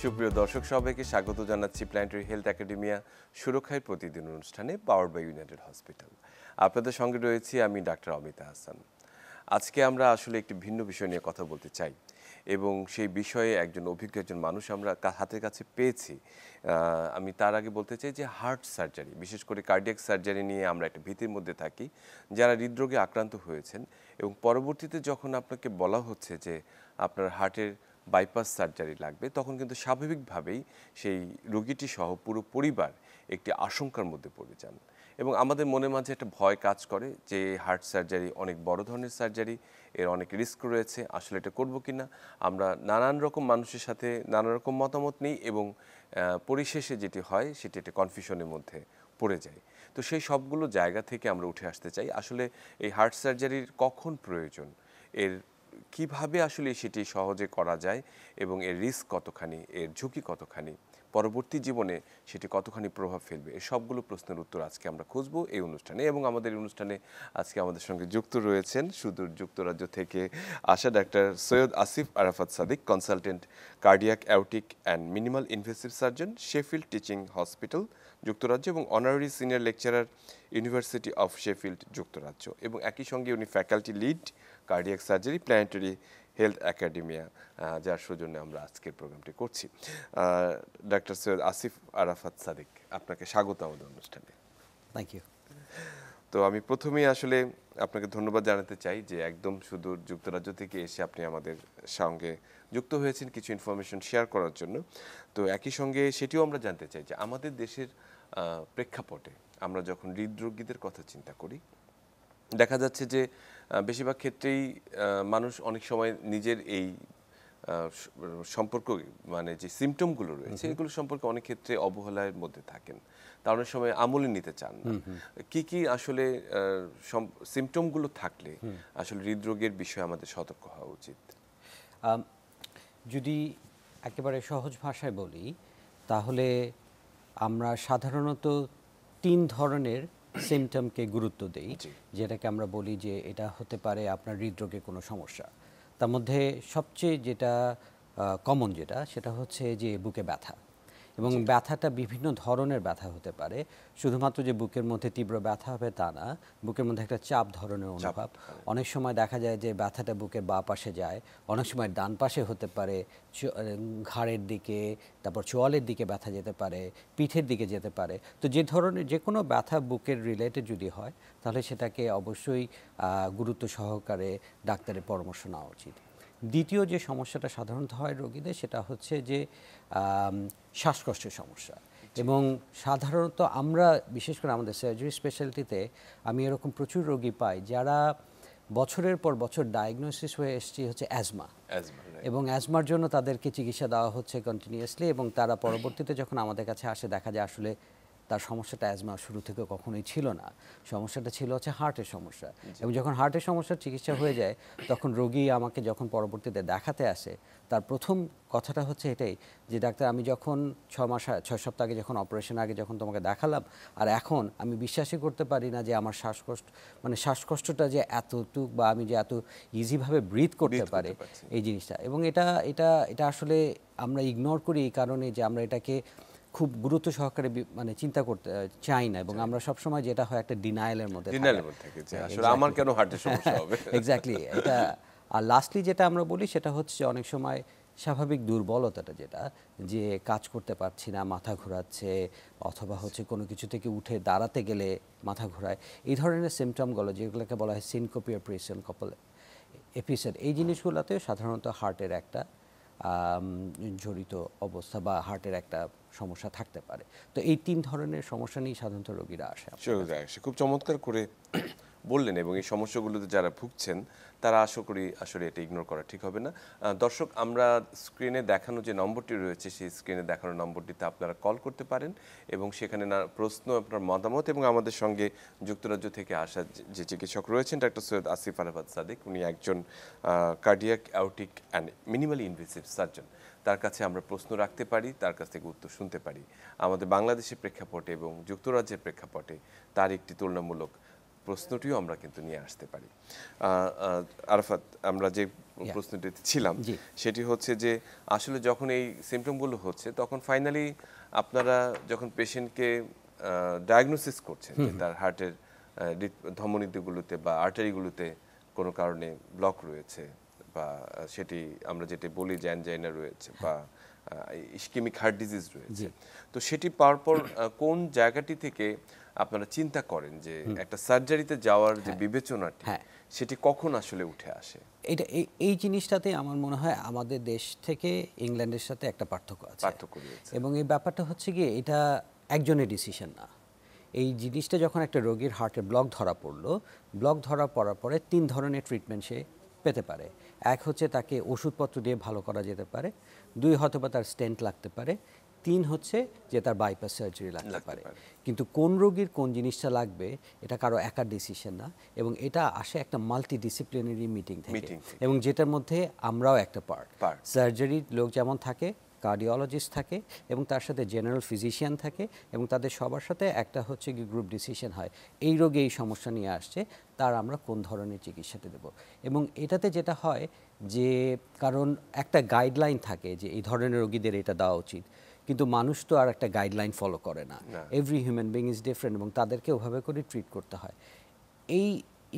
সুপ্রিয় দর্শক সবাইকে স্বাগত জানাচ্ছি প্ল্যানেটারি হেলথ একাডেমিয়া সুরক্ষায় প্রতিদিন অনুষ্ঠানে পাওয়ার বাই ইউনাইটেড হসপিটাল। আপনাদের সঙ্গে রয়েছি আমি ডাক্তার অমিতা হাসান। আজকে আমরা আসলে একটি ভিন্ন বিষয় নিয়ে কথা বলতে চাই এবং সেই বিষয়ে একজন অভিজ্ঞ একজন মানুষ আমরা হাতের কাছে পেয়েছি। আমি তার আগে বলতে চাই যে হার্ট সার্জারি, বিশেষ করে কার্ডিয়াক সার্জারি নিয়ে আমরা একটা ভীতির মধ্যে থাকি যারা হৃদরোগে আক্রান্ত হয়েছেন এবং পরবর্তীতে যখন আপনাকে বলা হচ্ছে যে আপনার হার্টের বাইপাস সার্জারি লাগবে, তখন কিন্তু স্বাভাবিকভাবেই সেই রোগীটি সহ পুরো পরিবার একটি আশঙ্কার মধ্যে পড়ে যান এবং আমাদের মনের মাঝে একটা ভয় কাজ করে যে হার্ট সার্জারি অনেক বড় ধরনের সার্জারি, এর অনেক রিস্ক রয়েছে, আসলে এটা করবো কি না। আমরা নানান রকম মানুষের সাথে নানা রকম মতামত নিই এবং পরিশেষে যেটি হয় সেটি একটা কনফিউশনের মধ্যে পড়ে যায়। তো সেই সবগুলো জায়গা থেকে আমরা উঠে আসতে চাই আসলে এই হার্ট সার্জারির কখন প্রয়োজন, এর কিভাবে আসলে সেটি সহজে করা যায় এবং এর রিস্ক কতখানি, এর ঝুঁকি কতখানি, পরবর্তী জীবনে সেটি কতখানি প্রভাব ফেলবে, এই সবগুলো প্রশ্নের উত্তর আজকে আমরা খুঁজবো এই অনুষ্ঠানে। এবং আমাদের এই অনুষ্ঠানে আজকে আমাদের সঙ্গে যুক্ত রয়েছেন সুদূর যুক্তরাজ্য থেকে আসা ডাক্তার Syed Asif Arafat Sadiq, consultant cardiac aortic and minimal invasive surgeon, Sheffield teaching hospital যুক্তরাজ্য এবং honorary senior lecturer university of Sheffield যুক্তরাজ্য, এবং একই সঙ্গে উনি faculty lead cardiac surgery planetary health academia, যার সৌজন্যে আমরা আজকের প্রোগ্রামটি করছি। ডাক্তার সৈয়দ আসিফ আরাফাত সাদিক, আপনাকে স্বাগত আমাদের অনুষ্ঠানে। Thank you. তো আমি প্রথমেই আসলে আপনাকে ধন্যবাদ জানাতে চাই যে একদম সুদূর যুক্তরাজ্য থেকে এসে আপনি আমাদের সঙ্গে যুক্ত হয়েছেন কিছু ইনফরমেশন শেয়ার করার জন্য। তো একই সঙ্গে সেটিও আমরা জানতে চাই যে আমাদের দেশের প্রেক্ষাপটে আমরা যখন হৃদরোগীদের কথা চিন্তা করি, দেখা যাচ্ছে যে বেশিরভাগ ক্ষেত্রেই মানুষ অনেক সময় নিজের এই সম্পর্ক মানে যে সিমটমগুলো রয়েছে এগুলো সম্পর্কে অনেক ক্ষেত্রে অবহেলার মধ্যে থাকেন, তা অনেক সময় আমলে নিতে চান না। কি কি আসলে সিমটমগুলো থাকলে আসলে হৃদরোগের বিষয়ে আমাদের সতর্ক হওয়া উচিত? যদি একেবারে সহজ ভাষায় বলি তাহলে আমরা সাধারণত 3 ধরনের সিমটমকে গুরুত্ব দেই, যেটাকে আমরা বলি যে এটা হতে পারে আপনার হৃদরোগে কোনো সমস্যা। তার মধ্যে সবচেয়ে যেটা কমন সেটা হচ্ছে যে বুকে ব্যথা, এবং ব্যথাটা বিভিন্ন ধরনের ব্যথা হতে পারে। শুধুমাত্র যে বুকের মধ্যে তীব্র ব্যথা হবে তা না, বুকের মধ্যে একটা চাপ ধরনের অনুভব। অনেক সময় দেখা যায় যে ব্যথাটা বুকের বাঁ পাশে যায়, অনেক সময় ডান পাশে হতে পারে, ঘাড়ের দিকে, তারপর চোয়ালের দিকে ব্যথা যেতে পারে, পিঠের দিকে যেতে পারে। তো যে ধরনের যে কোনো ব্যথা বুকের রিলেটেড যদি হয় তাহলে সেটাকে অবশ্যই গুরুত্ব সহকারে ডাক্তারের পরামর্শ নেওয়া উচিত। দ্বিতীয় যে সমস্যাটা সাধারণত হয় রোগীদের সেটা হচ্ছে যে শ্বাসকষ্টের সমস্যা, এবং সাধারণত আমরা বিশেষ করে আমাদের সার্জারি স্পেশালিটিতে আমি এরকম প্রচুর রোগী পাই যারা বছরের পর বছর ডায়াগনোসিস হয়ে এসছে হচ্ছে অ্যাজমা, এবং অ্যাজমার জন্য তাদেরকে চিকিৎসা দেওয়া হচ্ছে কন্টিনিউয়াসলি, এবং তারা পরবর্তীতে যখন আমাদের কাছে আসে দেখা যায় আসলে তার সমস্যাটা অ্যাজমা শুরু থেকে কখনোই ছিল না, সমস্যাটা ছিল হচ্ছে হার্টের সমস্যা। এবং যখন হার্টের সমস্যার চিকিৎসা হয়ে যায় তখন রোগী আমাকে যখন পরবর্তীতে দেখাতে আসে তার প্রথম কথাটা হচ্ছে এটাই যে ডাক্তার আমি যখন 6 সপ্তাহ আগে যখন অপারেশন আগে যখন তোমাকে দেখালাম আর এখন আমি বিশ্বাসই করতে পারি না যে আমার শ্বাসকষ্টটা যে এতটুক বা আমি যে এত ইজিভাবে ব্রিথ করতে পারি এই জিনিসটা। এবং এটা আসলে আমরা ইগনোর করি এই কারণে যে আমরা এটাকে খুব গুরুত্ব সহকারে মানে চিন্তা করতে চাই না, এবং আমরা সবসময় যেটা হয় একটা ডিনায়ালের মধ্যে থাকি যে আসলে আমার কেন হার্টের সমস্যা হবে। এক্স্যাক্টলি এটা। আর লাস্টলি যেটা আমরা বলি সেটা হচ্ছে অনেক সময় স্বাভাবিক দুর্বলতাটা, যেটা যে কাজ করতে পারছি না, মাথা ঘোরাচ্ছে, অথবা হচ্ছে কোনো কিছু থেকে উঠে দাঁড়াতে গেলে মাথা ঘোরায়, এই ধরনের সিমটমগুলো যেগুলোকে বলা হয় সিনকোপিয়া প্রিসিনকোপাল এপিসোড, এই জিনিসগুলোতে সাধারণত হার্টের একটা জড়িত অবস্থা বা হার্টের একটা সমস্যা থাকতে পারে। তো এই 3 ধরনের সমস্যা নিয়ে সাধারণত রোগীরা আসে। খুব চমৎকার করে বললেন, এবং এই সমস্যাগুলোতে যারা ভুগছেন তারা আশা করি আসলে এটা ইগনোর করা ঠিক হবে না। দর্শক, আমরা স্ক্রিনে দেখানো যে নম্বরটি রয়েছে সেই স্ক্রিনে দেখানো নম্বরটিতে আপনারা কল করতে পারেন এবং সেখানে প্রশ্ন, আপনার মতামত, এবং আমাদের সঙ্গে যুক্তরাজ্য থেকে আসা যে চিকিৎসক রয়েছেন ডাক্তার সৈয়দ আসিফ আরাফাত সাদিক, উনি একজন cardiac aortic and minimally invasive surgeon, তার কাছে আমরা প্রশ্ন রাখতে পারি, তার কাছ থেকে উত্তর শুনতে পারি। আমাদের বাংলাদেশের প্রেক্ষাপটে এবং যুক্তরাজ্যের প্রেক্ষাপটে তার একটি তুলনামূলক প্রশ্নটিও আমরা কিন্তু নিয়ে আসতে পারি। আরাফাত, আমরা যে প্রশ্নটিতে ছিলাম, জি। সেটি হচ্ছে যে আসলে যখন এই সিমটমগুলো হচ্ছে তখন ফাইনালি আপনারা যখন পেশেন্টকে ডায়াগনোসিস করছেন যে তার হার্টের ধমনীগুলোতে বা আর্টারিগুলোতে কোনো কারণে ব্লক রয়েছে বা সেটি আমরা যেটা বলি যে অ্যানজাইনা রয়েছে বা ইসকেমিক হার্ট ডিজিজ রয়েছে, তো সেটি পাওয়ার পর কোন জায়গাটি থেকে আপনারা চিন্তা করেন যে একটা সার্জারিতে যাওয়ার যে বিবেচনাটি সেটি কখন আসলে উঠে আসে? এটা এই জিনিসটাতে আমার মনে হয় আমাদের দেশ থেকে ইংল্যান্ডের সাথে একটা পার্থক্য আছে। পার্থক্য রয়েছে। এবং এই ব্যাপারটা হচ্ছে গিয়ে এটা একজনের ডিসিশন না। এই জিনিসটা যখন একটা রোগীর হার্টের ব্লক ধরা পড়লো, ব্লক ধরা পড়ার পরে 3 ধরনের ট্রিটমেন্ট সে পেতে পারে। এক হচ্ছে তাকে ওষুধপত্র দিয়ে ভালো করা যেতে পারে, 2 হয়তোবা তার স্টেন্ট লাগতে পারে, 3 হচ্ছে যে তার বাইপাস সার্জারি লাগতে পারে। কিন্তু কোন রোগীর কোন জিনিসটা লাগবে এটা কারো একার ডিসিশন না, এবং এটা আসে একটা মাল্টি ডিসিপ্লিনারি মিটিং থেকে, এবং যেটার মধ্যে আমরাও একটা পার্ট। সার্জারির লোক যেমন থাকে, কার্ডিওলজিস্ট থাকে, এবং তার সাথে জেনারেল ফিজিশিয়ান থাকে, এবং তাদের সবার সাথে একটা হচ্ছে কি গ্রুপ ডিসিশন হয় এই রোগে এই সমস্যা নিয়ে আসছে, তার আমরা কোন ধরনের চিকিৎসাটা দেব। এবং এটাতে যেটা হয় যে কারণ একটা গাইডলাইন থাকে যে এই ধরনের রোগীদের এটা দেওয়া উচিত, কিন্তু মানুষ তো আর একটা গাইডলাইন ফলো করে না। Every human being is different, এবং তাদেরকে ওভাবে করে ট্রিট করতে হয়। এই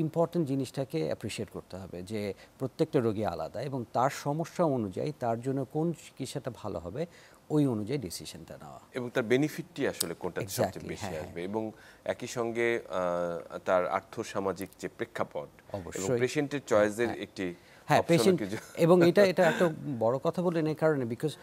ইম্পর্টেন্ট জিনিসটাকে অ্যাপ্রিসিয়েট করতে হবে যে প্রত্যেকটা রোগী আলাদা, এবং তার সমস্যা অনুযায়ী তার জন্য কোন চিকিৎসাটা ভালো হবে ওই অনুযায়ী ডিসিশনটা নেওয়া, এবং তার বেনিফিটটি আসলে কোনটা সবচেয়ে বেশি আসবে, এবং একই সঙ্গে তার আর্থসামাজিক যে প্রেক্ষাপট এবং পেশেন্টের চয়েসের একটি পেশেন্ট। এবং এটা একটা বড় কথা বললেন এই কারণে, বিকজ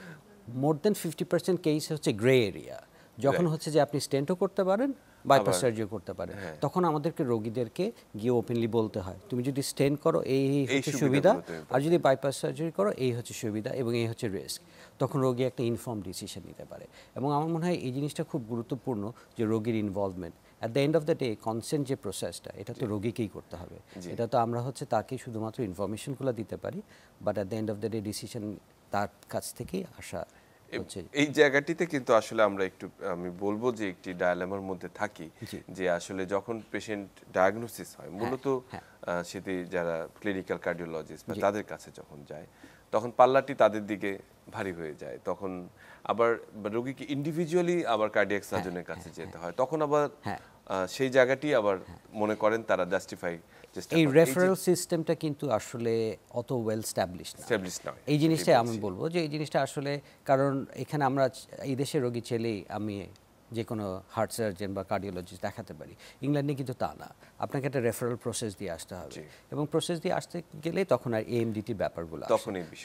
মোর দেন 50% কেস হচ্ছে গ্রে এরিয়া। যখন হচ্ছে যে আপনি স্টেন্টও করতে পারেন, বাইপাস সার্জারি করতে পারেন, তখন আমাদেরকে রোগীদেরকে গিয়ে ওপেনলি বলতে হয় তুমি যদি স্টেন্ট করো এই হচ্ছে সুবিধা, আর যদি বাইপাস সার্জারি করো এই হচ্ছে সুবিধা এবং এই হচ্ছে রিস্ক। তখন রোগী একটা ইনফর্ম ডিসিশন নিতে পারে, এবং আমার মনে হয় এই জিনিসটা খুব গুরুত্বপূর্ণ যে রোগীর involvement. At the end of the day consent যে প্রসেসটা, এটা তো রোগীকেই করতে হবে। এটা তো আমরা হচ্ছে তাকে শুধুমাত্র ইনফরমেশনগুলো দিতে পারি, but at the end of the day decision তার কাছ থেকেই আসা। এই জায়গাটিতে কিন্তু আসলে আমরা একটু আমি বলবো যে একটি ডায়ালেমার মধ্যে থাকি, যে আসলে যখন পেশেন্ট ডায়াগনোসিস হয় মূলত সেটি যারা ক্লিনিক্যাল কার্ডিওলজিস্ট বা তাদের কাছে যখন যায় তখন পাল্লাটি তাদের দিকে ভারী হয়ে যায়, তখন আবার রোগীকে ইন্ডিভিজুয়ালি আবার কার্ডিয়াক সার্জনের কাছে যেতে হয়, তখন আবার সেই জায়গাটি আবার মনে করেন তারা জাস্টিফাই। এই রেফারেল সিস্টেমটা কিন্তু আসলে অত ওয়েল স্ট্যাবলিশ না। এই জিনিসটাই আমি বলবো যে এই জিনিসটা আসলে, কারণ এখানে আমরা এই দেশের রোগী চাইলেই আমি যে কোনো হার্ট সার্জন বা কার্ডিওলজিস্ট দেখাতে পারি। ইংল্যান্ডে কিন্তু তা না, আপনাকে একটা রেফারেল প্রসেস দিয়ে আসতে হবে, এবং প্রসেস দিয়ে আসতে গেলে তখন আর এএমডিটির ব্যাপারগুলো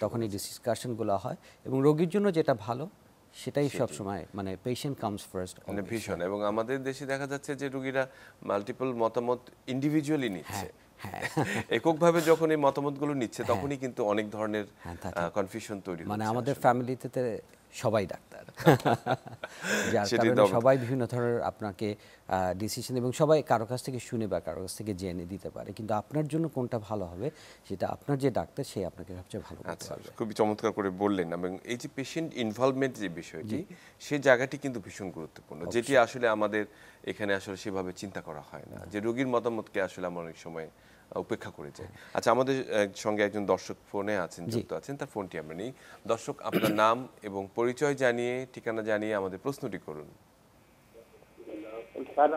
তখন এই ডিসকাশনগুলো হয়, এবং রোগীর জন্য যেটা ভালো সেটাই সব সময় মানে পেশেন্ট কামস ফার্স্ট মানে ভীষণ। এবং আমাদের দেশে দেখা যাচ্ছে যে রোগীরা মাল্টিপল মতামত ইন্ডিভিজুয়ালি নিচ্ছে, এককভাবে যখন এই মতামতগুলো নিচ্ছে তখনই কিন্তু অনেক ধরনের কনফিউশন তৈরি হচ্ছে। মানে আমাদের ফ্যামিলিতে সবাই ডাক্তার, যার কারণে সবাই বিভিন্ন ধরনের আপনাকে ডিসিশন, এবং সবাই কারো কাছ থেকে শুনে বা কারো কাছ থেকে জেনে দিতে পারে, কিন্তু আপনার জন্য কোনটা ভালো হবে সেটা আপনার যে ডাক্তার সে আপনাকে সবচেয়ে ভালো করতে পারবে। খুবই চমৎকার করে বললেন। এবং এই যে পেশেন্ট ইনভলভমেন্ট যে বিষয়টি, সেই জায়গাটি কিন্তু ভীষণ গুরুত্বপূর্ণ, যেটি আসলে আমাদের এখানে আসলে সেভাবে চিন্তা করা হয় না, যে রোগীর মতামতকে আসলে আমরা অনেক সময় উপেক্ষা করে যায়। আচ্ছা, আমাদের সঙ্গে একজন দর্শক ফোনে আছেন, যুক্ত আছেন, তার ফোনটি আমরা নেই। দর্শক, আপনার নাম এবং পরিচয় জানিয়ে, ঠিকানা জানিয়ে আমাদের প্রশ্নটি করুন। স্যার,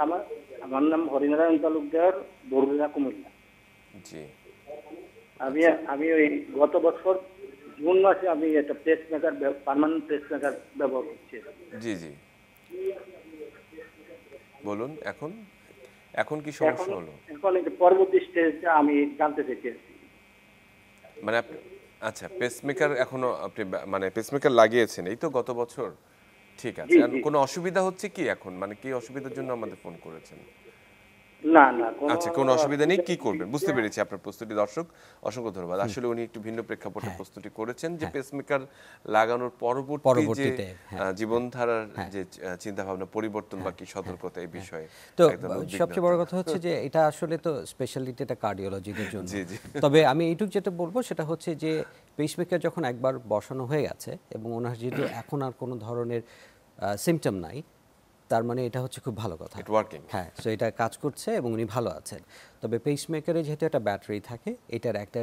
আমার নাম হরিনারায়ণ তালুকদার, বরুড়া, কুমিল্লা। জি, আমি ওই গত বছর জুন মাসে আমি একটা পেসমেকার, পার্মানেন্ট পেসমেকার ব্যবহার করছি। জি জি, বলুন এখন কি সমস্যা হলো? এখন এই পরবর্তী স্টেজটা আমি জানতে চাইছি। মানে আচ্ছা, পেসমেকার এখনো আপনি মানে পেসমেকার লাগিয়েছেন এই তো গত বছর? ঠিক আছে। আর কোনো অসুবিধা হচ্ছে কি এখন, মানে কি অসুবিধার জন্য আমাদের ফোন করেছেন? না, আচ্ছা, কোনো অসুবিধা নেই, কি করবেন বুঝতে পেরেছি আপনার প্রস্তুতি। দর্শক, অসংখ্য ধন্যবাদ। আসলে উনি একটু ভিন্ন প্রেক্ষাপটে প্রস্তুতি করেছেন, যে পেসমেকার লাগানোর পরবর্তী যে জীবনধারার যে চিন্তা ভাবনা পরিবর্তন বা কি সতর্কতা এই বিষয়ে। তো সবচেয়ে বড় কথা হচ্ছে যে এটা আসলে তো স্পেশালিটি এটা কার্ডিওলজিদের জন্য। তবে আমি এইটুকু যেটা বলবো সেটা হচ্ছে যে পেসমেকার যখন একবার বসানো হয়ে গেছে এবং ওনার যেহেতু এখন আর কোনো ধরনের সিমটম নাই, তার মানে এটা হচ্ছে খুব ভালো কথা। হ্যাঁ, সো এটা কাজ করছে এবং উনি ভালো আছেন। তবে পেসমেকারে যেহেতু একটা ব্যাটারি থাকে, এটার একটা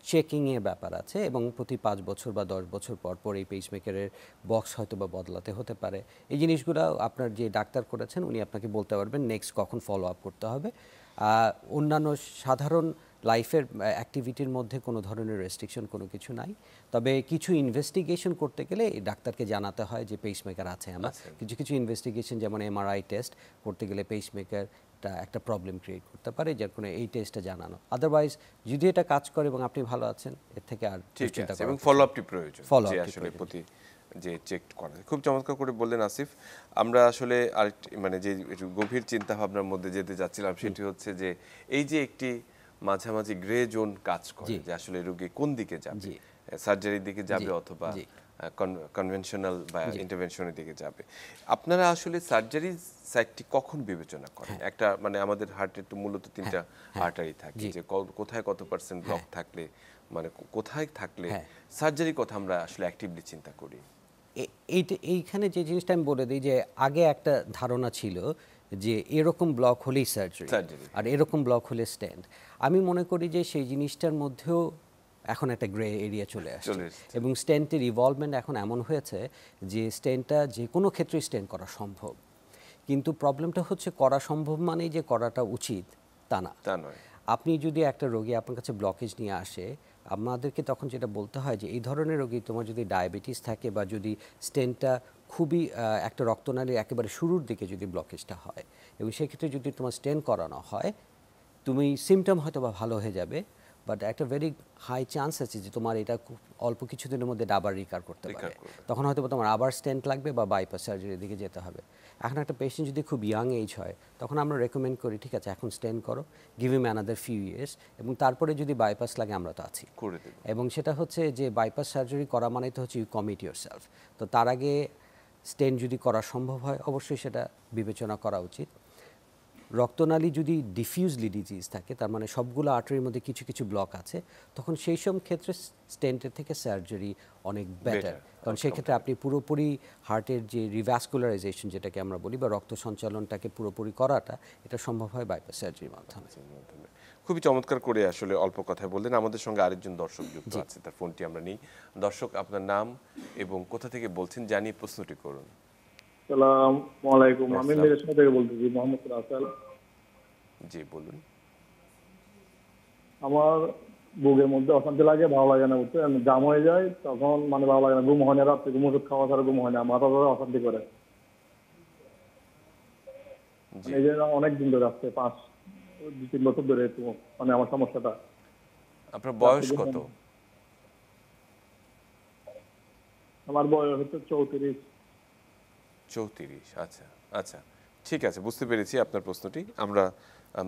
চেকিংয়ের ব্যাপার আছে এবং প্রতি 5 বছর বা 10 বছর পর পর এই পেসমেকারের বক্স হয়তো বা বদলাতে হতে পারে। এই জিনিসগুলো আপনার যে ডাক্তার করেছেন উনি আপনাকে বলতে পারবেন নেক্সট কখন ফলো আপ করতে হবে। অন্যান্য সাধারণ লাইফের অ্যাক্টিভিটির মধ্যে কোনো ধরনের রেস্ট্রিকশন কোনো কিছু নাই, তবে কিছু ইনভেস্টিগেশন করতে গেলে এই ডাক্তারকে জানাতে হয় যে পেসমেকার আছে আমার। কিছু কিছু ইনভেস্টিগেশন যেমন এমআরআই টেস্ট করতে গেলে পেসমেকার একটা প্রবলেম ক্রিয়েট করতে পারে, যার কোনো এই টেস্টটা জানানো। আদারওয়াইজ যদি এটা কাজ করে এবং আপনি ভালো আছেন, এর থেকে আর ঠিক চিন্তা আছে, করার এবং কিছু ফলো নেই। আপটি প্রয়োজন Follow যে up টি আসলে প্রয়োজন। প্রতি যে চেক করা। খুব চমৎকার করে বললেন আসিফ। আমরা আসলে আরেকটি মানে যে একটু গভীর চিন্তা ভাবনার মধ্যে যেতে যাচ্ছিলাম সেটি হচ্ছে যে এই যে একটি মাঝামাঝি গ্রে জোন কাজ করে, জি। যে আসলে রোগী কোন দিকে যাবে, জি। সার্জারির দিকে যাবে জি, অথবা জি। কনভেনশনাল বা ইন্টারভেনশনের দিকে যাবে। আপনারা আসলে সার্জারি সাইটটি কখন বিবেচনা করেন? একটা মানে আমাদের হার্টের তো মূলত তিনটা আর্টারি থাকে, যে কোথায় কত পার্সেন্ট ব্লক থাকলে মানে কোথায় থাকলে সার্জারির কথা আমরা আসলে অ্যাক্টিভলি চিন্তা করি। এইখানে যে জিনিসটা আমি বলে দিই যে আগে একটা ধারণা ছিল যে এরকম ব্লক হলেই সার্জারি Surgery, আর এরকম ব্লক হলে স্ট্যান্ড। আমি মনে করি যে সেই জিনিসটার মধ্যেও এখন একটা গ্রে এরিয়া চলে আসছে চলে এসেছে। এবং স্ট্যান্টের ইভলভমেন্ট এখন এমন হয়েছে যে স্ট্যান্টটা যে কোনো ক্ষেত্রে স্ট্যান্ড করা সম্ভব, কিন্তু প্রবলেমটা হচ্ছে করা সম্ভব মানেই যে করাটা উচিত তা না। তা নয়। আপনি যদি একটা রোগী আপনার কাছে ব্লকেজ নিয়ে আসে, আমাদেরকে তখন যেটা বলতে হয় যে এই ধরনের রোগী, তোমার যদি ডায়াবেটিস থাকে বা যদি স্টেন্টটা খুবই একটা রক্তনালীর একেবারে শুরুর দিকে যদি ব্লকেজটা হয় এবং সেক্ষেত্রে যদি তোমার স্টেন্ট করানো হয়, তুমি সিমটম হয়তো বা ভালো হয়ে যাবে, বাট একটা ভেরি হাই চান্স আছে যে তোমার এটা খুব অল্প কিছুদিনের মধ্যে আবার রিকার করতে পারে। তখন হয়তো তোমার আবার স্টেন্ট লাগবে বা বাইপাস সার্জারির দিকে যেতে হবে। এখন একটা পেশেন্ট যদি খুব ইয়াং এজ হয়, তখন আমরা রেকমেন্ড করি ঠিক আছে এখন স্টেন্ট করো, give him another few years, এবং তারপরে যদি বাইপাস লাগে আমরা তো আছি করে দেব। এবং সেটা হচ্ছে যে বাইপাস সার্জারি করা মানে তো হচ্ছে ইউ কমিট ইউর সেলফ। তো তার আগে স্টেন্ট যদি করা সম্ভব হয় অবশ্যই সেটা বিবেচনা করা উচিত। রক্তনালী যদি ডিফিউজলি ডিজিজ থাকে, তার মানে সবগুলো আর্টারির মধ্যে কিছু কিছু ব্লক আছে, তখন সেই সব ক্ষেত্রে স্টেন্টের থেকে সার্জারি অনেক বেটার, কারণ সেই ক্ষেত্রে আপনি পুরোপুরি হার্টের যে রিভ্যাসকুলারাইজেশন যেটাকে আমরা বলি বা রক্ত সঞ্চালনটাকে পুরোপুরি করাটা, এটা সম্ভব হয় বাইপাস সার্জারির মাধ্যমে। খুবই চমৎকার করে আসলে অল্প কথায় বললেন। আমাদের সঙ্গে আরেকজন দর্শক যুক্ত আছে, তার ফোনটি আমরা নিই। দর্শক, আপনার নাম এবং কোথা থেকে বলছেন জানিয়ে প্রশ্নটি করুন। আসসালামু আলাইকুম, আমি মেরেশমা থেকে বলতেছি, মোহাম্মদ রাসেল। জি বলুন। আমার বুকের মধ্যে অশান্তি লাগে, ভালো লাগে না, বুঝতে আমি জাম হয়ে যায়, তখন মানে ভালো লাগে না, ঘুম হয় না, রাত্রে ঘুম ওষুধ খাওয়া ছাড়া ঘুম হয় না, মাথা ধরে অশান্তি করে। এই যে অনেক দিন ধরে আসছে, 2-3 বছর ধরে একটু মানে আমার সমস্যাটা। আপনার বয়স কত? আমার বয়স হচ্ছে 34। 34। আচ্ছা আচ্ছা, ঠিক আছে, বুঝতে পেরেছি আপনার প্রশ্নটি। আমরা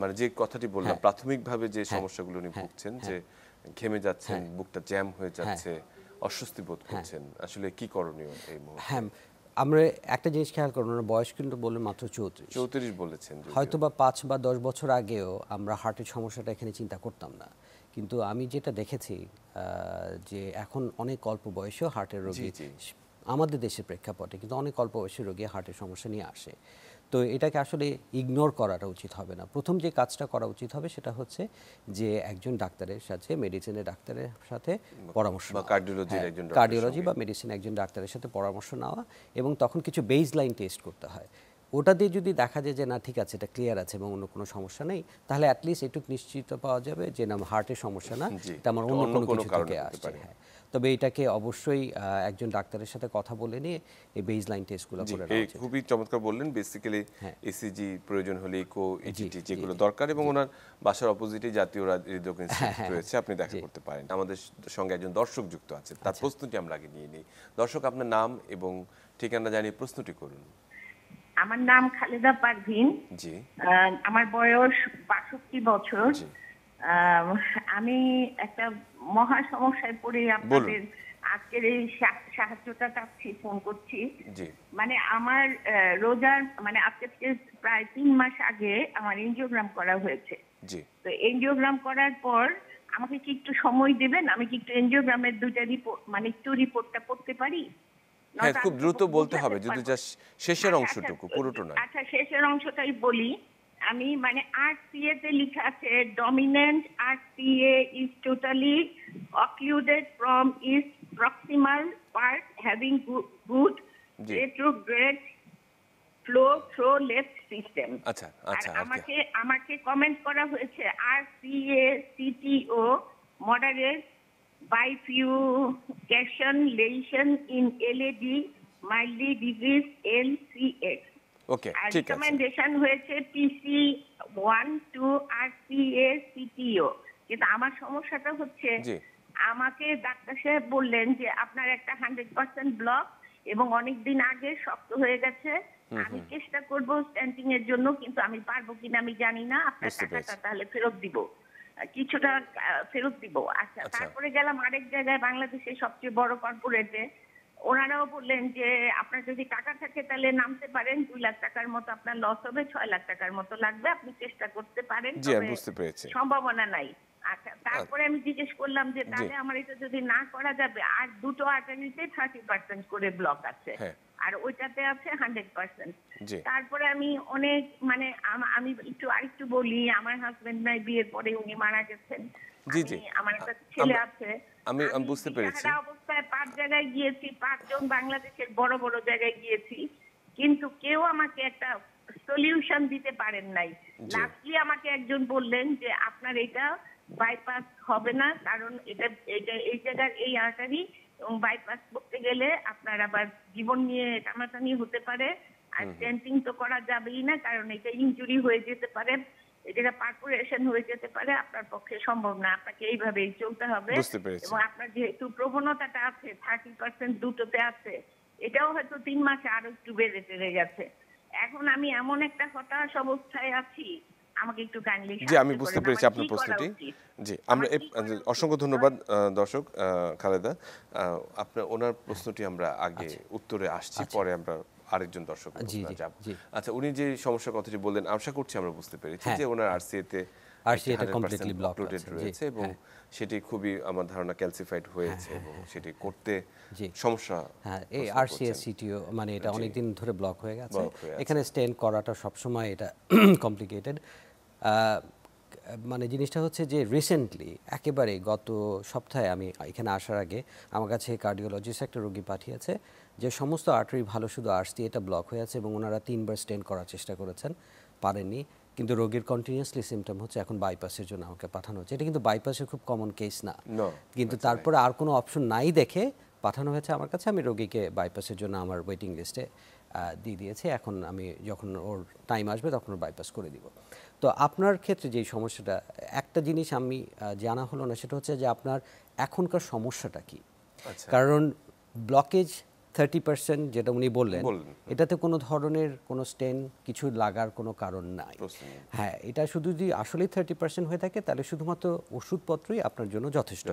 মানে যে কথাটি বললাম প্রাথমিকভাবে যে সমস্যাগুলো নিয়ে ভুগছেন, যে ঘেমে যাচ্ছেন, বুকটা জ্যাম হয়ে যাচ্ছে, অস্বস্তি বোধ করছেন, আসলে কি করণীয় এই মুহূর্তে? হ্যাঁ, আমরা একটা জিনিস খেয়াল করুন, ওনার বয়স কিন্তু বললেন মাত্র 34। 34 বলেছেন। হয়তো বা 5 বা 10 বছর আগেও আমরা হার্টের সমস্যাটা এখানে চিন্তা করতাম না, কিন্তু আমি যেটা দেখেছি যে এখন অনেক অল্প বয়সেও হার্টের রোগী আমাদের দেশের প্রেক্ষাপটে কিন্তু অনেক অল্প বয়সী রোগী হার্টের সমস্যা নিয়ে আসে। তো এটাকে আসলে ইগনোর করাটা উচিত হবে না। প্রথম যে কাজটা করা উচিত হবে সেটা হচ্ছে যে একজন ডাক্তারের সাথে, মেডিসিনের ডাক্তারের সাথে পরামর্শ বা কার্ডিওলজির একজন ডাক্তারের কার্ডিওলজি বা মেডিসিন একজন ডাক্তারের সাথে পরামর্শ নেওয়া, এবং তখন কিছু বেস লাইন টেস্ট করতে হয়। ওটা দিয়ে যদি দেখা যায় যে না ঠিক আছে, এটা ক্লিয়ার আছে এবং অন্য কোনো সমস্যা নেই, তাহলে অ্যাটলিস্ট এটুকু নিশ্চিত পাওয়া যাবে যে না হার্টের সমস্যা না, এটা আমার অন্য কোনো কিছু থেকে আসছে। হ্যাঁ, তবে এটাকে অবশ্যই একজন ডাক্তারের সাথে কথা বলে নিয়ে এই বেস লাইন টেস্টগুলো করে নেওয়া উচিত। খুবই চমৎকার বললেন। বেসিক্যালি ইসিজি প্রয়োজন হলে ইকো, ইজিটি যেগুলো দরকার, এবং ওনার বাসার অপোজিটে জাতীয় হৃদরোগ ইনস্টিটিউট রয়েছে, আপনি দেখা করতে পারেন। আমাদের সঙ্গে একজন দর্শক যুক্ত আছে, তার প্রশ্নটি আমরা আগে নিয়ে নিই। দর্শক, আপনার নাম এবং ঠিকানা জানিয়ে প্রশ্নটি করুন। আমার নাম খালেদা পারভিন। জি। আমার বয়স 62 বছর। আমি একটা মহা সমস্যায় পড়ে আপনাদের আজকের এই সাহায্যটা চাচ্ছি, ফোন করছি। মানে আমার রোজার মানে আজকে থেকে প্রায় 3 মাস আগে আমার এনজিওগ্রাম করা হয়েছে। তো এনজিওগ্রাম করার পর আমাকে কি একটু সময় দেবেন? আমি কি একটু এনজিওগ্রামের 2টা রিপোর্ট মানে একটু রিপোর্টটা পড়তে পারি? হ্যাঁ, খুব দ্রুত বলতে হবে যদি শেষের অংশটুকু, পুরোটা নয়। আচ্ছা, শেষের অংশটাই বলি। আমি মানে RCA তে লেখা আছে dominant RCA is totally occluded from its proximal part having good G. retrograde flow through left system. আচ্ছা আর আচ্ছা আর কি? আমাকে কমেন্ট করা হয়েছে RCA CTO moderate bifurcation lesion in LAD mildly disease LCX. ওকে আর ঠিক আছে। রিকমেন্ডেশন হয়েছে PC 1 to RCA CTO। কিন্তু আমার সমস্যাটা হচ্ছে জি। আমাকে ডাক্তার সাহেব বললেন যে আপনার একটা 100% ব্লক এবং অনেক দিন আগে শক্ত হয়ে গেছে। আমি চেষ্টা করব স্ট্যান্টিং এর জন্য, কিন্তু আমি পারবো কিনা আমি জানি না। আপনার বুঝতে টাকাটা পেরেছি। তাহলে ফেরত দিব, কিছুটা ফেরত দিব। আচ্ছা, আচ্ছা। তারপরে গেলাম আরেক জায়গায়, বাংলাদেশের সবচেয়ে বড় কর্পোরেটে। ওনারাও বললেন যে আপনার যদি টাকা থাকে তাহলে নামতে পারেন, 2 লাখ টাকার মতো আপনার লস হবে, 6 লাখ টাকার মতো লাগবে, আপনি চেষ্টা করতে পারেন, জি, আমি তবে বুঝতে পেরেছি। সম্ভাবনা নাই। আচ্ছা, তারপরে আমি জিজ্ঞেস করলাম যে তাহলে আমার এটা যদি না করা যাবে, আর দুটো আর্টারিতে 30% করে ব্লক আছে, হ্যাঁ। আর ওইটাতে আছে 100%। জি। তারপরে আমি অনেক মানে আমি আরেকটু বলি, আমার হাজবেন্ড নাই বিয়ের পরে উনি মারা গেছেন। জি, জি। আমার একটা ছেলে আমরা- আছে। আমি বুঝতে পেরেছি। দিশেহারা অবস্থায় 5 জায়গায় গিয়েছি, 5 জন বাংলাদেশের বড় বড় জায়গায় গিয়েছি, কিন্তু কেউ আমাকে একটা সলিউশন দিতে পারেন নাই। জি। লাস্টলি আমাকে একজন বললেন যে আপনার এটা বাইপাস হবে না, কারণ এটা এই জায়গার এই আর্টারি, এবং বাইপাস করতে গেলে আপনার আবার জীবন নিয়ে টানাটানি হতে পারে, আর স্টেন্টিং তো করা যাবেই না, কারণ এটা ইনজুরি হয়ে যেতে পারে, এটা পারফোরেশন হয়ে যেতে পারে, আপনার পক্ষে সম্ভব না, আপনাকে এইভাবেই চলতে হবে। বুঝতে পেরেছি। এবং আপনার যেহেতু প্রবণতাটা আছে 30% দুটোতে আছে, এটাও হয়তো 3 মাসে আরো একটু বেড়ে টেড়ে গেছে। এখন আমি এমন একটা হতাশ অবস্থায় আছি, আমাকে একটু কাইন্ডলি জি, আমি বুঝতে পেরেছি আপনার প্রশ্নটি। জি, আমরা অসংখ্য ধন্যবাদ দর্শক খালেদা। আপনার ওনার প্রশ্নটি আমরা আগে উত্তরে আসছি, পরে আমরা আরেকজন দর্শক জি, জি, যাব। জি। আচ্ছা, উনি যে সমস্যার কথাটি বললেন, আশা করছি আমরা বুঝতে পেরেছি হ্যাঁ, যে ওনার RCA তে RCA টা completely blocked আছে, জি, রয়েছে এবং হ্যাঁ। সেটি খুবই আমার ধারণা ক্যালসিফাইড হয়েছে এবং সেটি করতে জি। সমস্যা। হ্যাঁ, এই প্রশ্ন RCA করছেন। CTO মানে এটা অনেকদিন ধরে ব্লক হয়ে গেছে। Block হয়ে আছে। এখানে স্টেন করাটা সবসময় এটা কমপ্লিকেটেড। মানে জিনিসটা হচ্ছে যে রিসেন্টলি একেবারে গত সপ্তাহে আমি এখানে আসার আগে আমার কাছে কার্ডিওলজিস্ট একটা রোগী পাঠিয়েছে যে সমস্ত আর্টারি ভালো, শুধু RCA এটা ব্লক হয়ে আছে, এবং ওনারা 3 বার স্টেন করার চেষ্টা করেছেন, পারেননি। কিন্তু রোগীর কন্টিনিউয়াসলি সিমটম হচ্ছে এখন বাইপাসের জন্য আমাকে পাঠানো হচ্ছে। এটা কিন্তু বাইপাসের খুব কমন কেস না, No, কিন্তু তারপরে আর কোনো অপশন নাই দেখে পাঠানো হয়েছে আমার কাছে। আমি রোগীকে বাইপাসের জন্য আমার ওয়েটিং লিস্টে দিয়ে দিয়েছি। এখন আমি যখন ওর টাইম আসবে তখন ওর বাইপাস করে দিব। তো আপনার ক্ষেত্রে যেই সমস্যাটা, একটা জিনিস আমি জানা হলো না, সেটা হচ্ছে যে আপনার এখনকার সমস্যাটা কি। আচ্ছা। কারণ ব্লকেজ 30% যেটা উনি বললেন, এটাতে কোনো ধরনের কোনো স্টেন কিছু লাগার কোনো কারণ নাই। হ্যাঁ, এটা শুধু যদি আসলেই 30% হয়ে থাকে তাহলে শুধুমাত্র ওষুধপত্রই আপনার জন্য যথেষ্ট।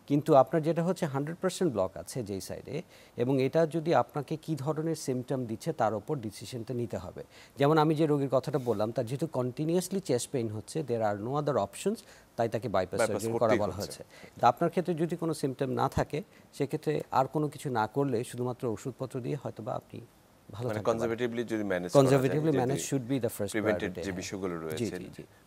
কিন্তু আপনার যেটা হচ্ছে 100% ব্লক আছে যেই সাইডে, এবং এটা যদি আপনাকে কি ধরনের সিমটম দিচ্ছে তার উপর ডিসিশনটা নিতে হবে। যেমন আমি যে রোগীর কথাটা বললাম, তার যেহেতু কন্টিনিউয়াসলি চেস্ট পেইন হচ্ছে, দেয়ার আর নো আদার অপশনস, তাই তাকে বাইপাস সার্জারি করা বলা হয়েছে। তো আপনার ক্ষেত্রে যদি কোনো সিমটম না থাকে, সেক্ষেত্রে আর কোনো কিছু না করলে শুধুমাত্র ওষুধপত্র দিয়ে হয়তোবা আপনি ভালো থাকতে পারেন। কনজারভেটিভলি যদি manage conservatively manage should be the first prevented priority. যে বিষয়গুলো রয়েছে,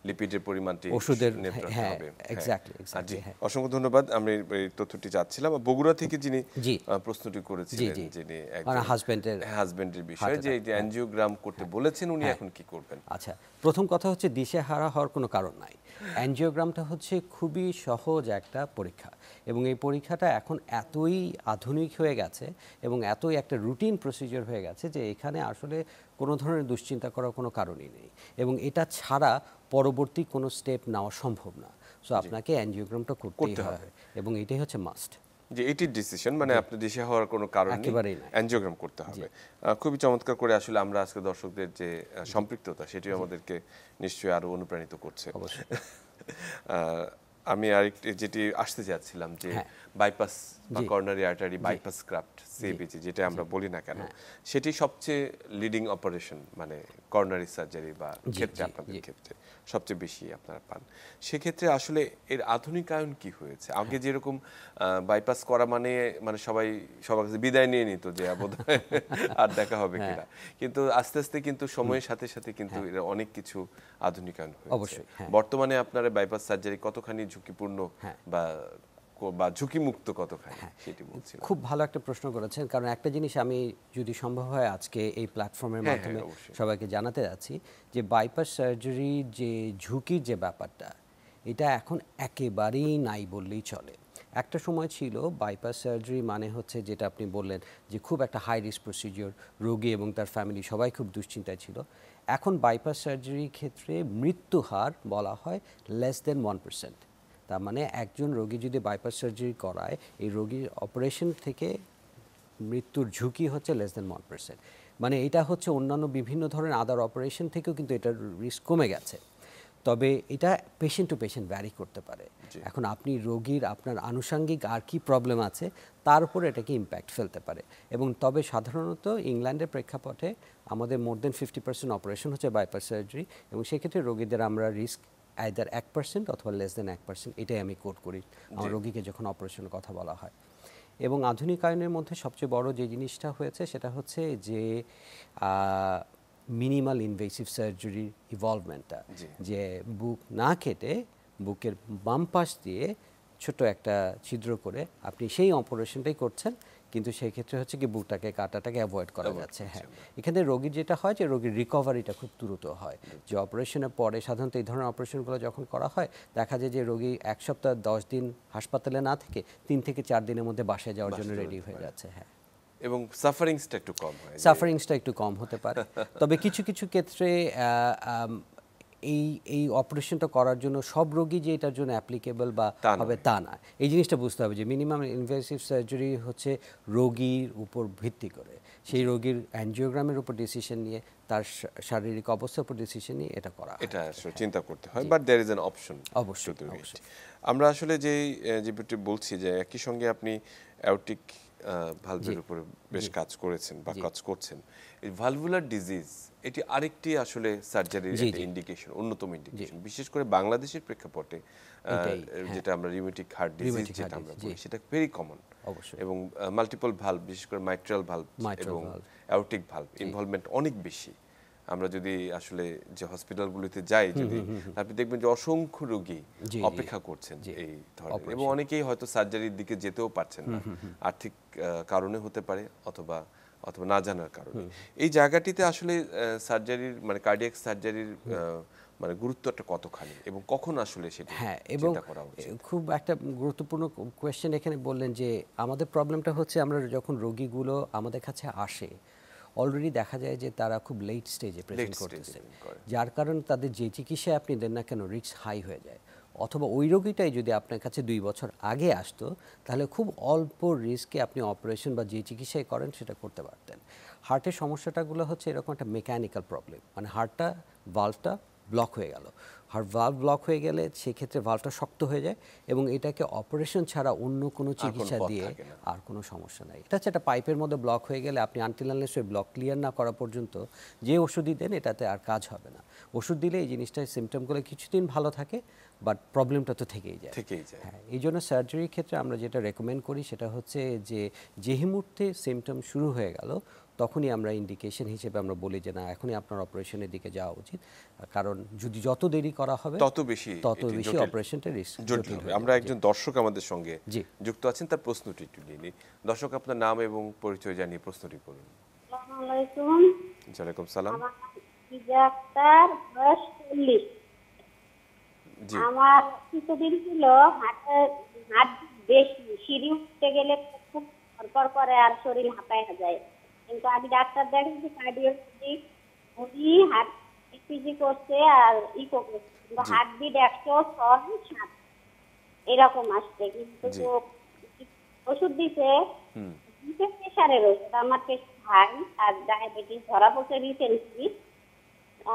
লিপিডের পরিমাণটি ওষুধের, নিয়ন্ত্রণ হ্যাঁ, হবে। এক্স্যাক্টলি। অসংখ্য ধন্যবাদ। আমি এই তথ্যটি চাচ্ছিলাম। বগুড়া থেকে যিনি জি। প্রশ্নটি করেছিলেন, যিনি আমার হাজবেন্ডের বিষয়ে যে অ্যানজিওগ্রাম করতে বলেছেন, উনি এখন কি করবেন? আচ্ছা, প্রথম কথা হচ্ছে দিশেহারা হওয়ার কোনো কারণ নাই। অ্যানজিওগ্রামটা হচ্ছে খুবই সহজ একটা পরীক্ষা, এবং এই পরীক্ষাটা এখন এতই আধুনিক হয়ে গেছে এবং এতই একটা রুটিন প্রসিজার হয়ে গেছে যে এখানে আসলে কোনো ধরনের দুশ্চিন্তা করার কোনো কারণই নেই, এবং এটা ছাড়া পরবর্তী কোনো স্টেপ নেওয়া সম্ভব না। সো আপনাকে অ্যানজিওগ্রামটা করতেই হবে, এবং এটাই হচ্ছে মাস্ট। যে এটি ডিসিশন, মানে আপনি দিশে হওয়ার কোনো কারণ নেই, একেবারেই না, অ্যানজিওগ্রাম করতে হবে। খুবই চমৎকার করে আসলে আমরা আজকে দর্শকদের যে সম্পৃক্ততা, সেটি আমাদেরকে নিশ্চয়ই আরো অনুপ্রাণিত করছে। অবশ্যই। আমি আরেকটি যেটি আসতে যাচ্ছিলাম যে বাইপাস বা জি। কর্নারি আর্টারি বাইপাস গ্রাফট সিবিজি যেটা আমরা বলি না কেন, সেটি সবচেয়ে লিডিং অপারেশন, মানে কর্নারি সার্জারি বা ক্ষেত্রে আপনাদের ক্ষেত্রে সবচেয়ে বেশি আপনারা পান। সেক্ষেত্রে আসলে এর আধুনিকায়ন কি হয়েছে? আগে যেরকম বাইপাস করা মানে সবাই সবার কাছে বিদায় নিয়ে নিত যে বোধহয় আর দেখা হবে কিনা, কিন্তু আস্তে আস্তে কিন্তু সময়ের সাথে সাথে কিন্তু এর অনেক কিছু আধুনিকায়ন হয়েছে। অবশ্যই, হ্যাঁ। বর্তমানে আপনারা বাইপাস সার্জারি কতখানি ঝুঁকিপূর্ণ বা ঝুঁকিমুক্ত কতখানি সেটি বলছি। খুব ভালো একটা প্রশ্ন করেছেন, কারণ একটা জিনিস আমি যদি সম্ভব হয় আজকে এই প্ল্যাটফর্মের মাধ্যমে সবাইকে জানাতে যাচ্ছি যে বাইপাস সার্জারির যে ঝুঁকির যে ব্যাপারটা, এটা এখন একেবারেই নাই বললেই চলে। একটা সময় ছিল বাইপাস সার্জারি মানে হচ্ছে যেটা আপনি বললেন যে খুব একটা হাই রিস্ক প্রসিজিওর, রোগী এবং তার ফ্যামিলি সবাই খুব দুশ্চিন্তায় ছিল। এখন বাইপাস সার্জারির ক্ষেত্রে মৃত্যু হার বলা হয় লেস দেন 1%। তার মানে একজন রোগী যদি বাইপাস সার্জারি করায়, এই রোগীর অপারেশন থেকে মৃত্যুর ঝুঁকি হচ্ছে লেস দেন 1%। মানে এটা হচ্ছে অন্যান্য বিভিন্ন ধরনের আদার অপারেশন থেকেও কিন্তু এটার রিস্ক কমে গেছে। তবে এটা পেশেন্ট টু পেশেন্ট ভ্যারি করতে পারে। এখন আপনি রোগীর আপনার আনুষঙ্গিক আর কি প্রবলেম আছে তার উপর এটাকে ইম্প্যাক্ট ফেলতে পারে। এবং তবে সাধারণত ইংল্যান্ডের প্রেক্ষাপটে আমাদের মোর দেন 50% অপারেশন হচ্ছে বাইপাস সার্জারি, এবং সেক্ষেত্রে রোগীদের আমরা রিস্ক আইদার 1% অথবা লেস দেন 1%, এটাই আমি কোট করি আমার রোগীকে যখন অপারেশনের কথা বলা হয়। এবং আধুনিকায়নের মধ্যে সবচেয়ে বড় যে জিনিসটা হয়েছে সেটা হচ্ছে যে মিনিমাল ইনভেসিভ সার্জারির ইভলভমেন্টটা, যে বুক না কেটে বুকের বাম পাশ দিয়ে ছোট একটা ছিদ্র করে আপনি সেই অপারেশনটাই করছেন, কিন্তু সেই ক্ষেত্রে হচ্ছে কি বুকটাকে কাটাটাকে অ্যাভয়েড করা যাচ্ছে। হ্যাঁ, এখানে রোগীর যেটা হয় যে রোগীর রিকভারিটা খুব দ্রুত হয়। যে অপারেশনের পরে সাধারণত এই ধরনের অপারেশনগুলো যখন করা হয় দেখা যায় যে রোগী 1 সপ্তাহ 10 দিন হাসপাতালে না থেকে 3 থেকে 4 দিনের মধ্যে বাসায় যাওয়ার জন্য রেডি হয়ে যাচ্ছে। হ্যাঁ, এবং সাফারিংসটা একটু কম হয়, সাফারিংসটা একটু কম হতে পারে। তবে কিছু কিছু ক্ষেত্রে এই অপারেশনটা করার জন্য সব রোগী যে এটার জন্য অ্যাপ্লিকেবল বা হবে তা না। এই জিনিসটা বুঝতে হবে যে মিনিমাম ইনভেসিভ সার্জারি হচ্ছে রোগীর উপর ভিত্তি করে, সেই রোগীর অ্যানজিওগ্রামের উপর ডিসিশন নিয়ে, তার শারীরিক অবস্থার উপর ডিসিশন নিয়ে এটা করা এটা চিন্তা করতে হয়, but there is an option. অবশ্যই। আমরা আসলে যে বলছি যে একই সঙ্গে আপনি অ্যাওর্টিক ভালভের উপরে বেশ কাজ করেছেন বা কাজ করছেন। এই ভালভুলার ডিজিজ এটি আরেকটি আসলে সার্জারির একটা ইন্ডিকেশন, অন্যতম ইন্ডিকেশন, বিশেষ করে বাংলাদেশের প্রেক্ষাপটে যেটা আমরা রিউমেটিক হার্ট ডিজিজ যেটা আমরা বলি সেটা ভেরি কমন। এবং মাল্টিপল ভালভ, বিশেষ করে মাইট্রাল ভালভ এবং অ্যাওর্টিক ভালভ ইনভলভমেন্ট অনেক বেশি। আমরা যদি আসলে যে হসপিটালগুলিতে যাই, যদি আপনি দেখবেন যে অসংখ্য রোগী অপেক্ষা করছেন এই ধরনের, এবং অনেকেই হয়তো সার্জারির দিকে যেতেও পারছেন না, আর্থিক কারণে হতে পারে অথবা না জানার কারণে। এই জায়গাটিতে আসলে সার্জারির মানে কার্ডিয়াক সার্জারির মানে গুরুত্বটা কতখানি এবং কখন আসলে সেটা চিন্তা করা উচিত? খুব একটা গুরুত্বপূর্ণ কোয়েশ্চেন এখানে বললেন যে আমাদের প্রবলেমটা হচ্ছে আমরা যখন রোগীগুলো আমাদের কাছে আসে অলরেডি দেখা যায় যে তারা খুব লেট স্টেজে প্রেজেন্ট করতেছে, যার কারণে তাদের যে চিকিৎসায় আপনি দেন না কেন রিস্ক হাই হয়ে যায়। অথবা ওই রোগীটাই যদি আপনার কাছে 2 বছর আগে আসতো তাহলে খুব অল্প রিস্কে আপনি অপারেশন বা যে চিকিৎসায় করেন সেটা করতে পারতেন। হার্টের সমস্যাটাগুলো হচ্ছে এরকম একটা মেকানিক্যাল প্রবলেম, মানে হার্টটা ভালভটা ব্লক হয়ে গেল। হার্ট ভালভ ব্লক হয়ে গেলে সেক্ষেত্রে ভালভটা শক্ত হয়ে যায় এবং এটাকে অপারেশন ছাড়া অন্য কোনো চিকিৎসা দিয়ে আর কোনো সমস্যা নাই। এটা হচ্ছে একটা পাইপের মধ্যে ব্লক হয়ে গেলে আপনি আনটিল আনলেস ওই ব্লক ক্লিয়ার না করা পর্যন্ত যে ওষুধই দেন এটাতে আর কাজ হবে না। ওষুধ দিলে এই জিনিসটার সিমটমগুলো কিছুদিন ভালো থাকে, বাট প্রবলেমটা তো থেকেই যায়। হ্যাঁ, এই জন্য সার্জারির ক্ষেত্রে আমরা যেটা রেকমেন্ড করি সেটা হচ্ছে যে মুহূর্তে সিমটম শুরু হয়ে গেল তখনই আমরা ইন্ডিকেশন হিসেবে আমরা বলি যে না এখনই আপনার অপারেশনের দিকে যাওয়া উচিত, কারণ যদি যত দেরি করা হবে তত বেশি অপারেশনটা রিস্ক জটিল হবে। আমরা একজন দর্শক আমাদের সঙ্গে যুক্ত আছেন, তার প্রশ্নটি একটু নিয়ে নিই। দর্শক, আপনার নাম এবং পরিচয় জানিয়ে প্রশ্নটি করুন। আসসালামু আলাইকুম। ওয়ালাইকুম সালাম। আমার ডাক্তার বয়স 40। আমার কিছুদিন ছিল হাত বেশি, সিঁড়ি উঠতে গেলে খুব ধরপড় করে আর শরীর হাঁপায় যায়। কিন্তু আমি ডাক্তার দেখেছি কার্ডিওলজি, উনি হার্ট ইপিজি করছে আর ইকো করছে, কিন্তু হার্টবিট 106 এরকম আসছে। কিন্তু ওষুধ দিছে প্রেশারের ওষুধ, আমার প্রেশার হাই আর ডায়াবেটিস ধরা পড়ছে রিসেন্টলি।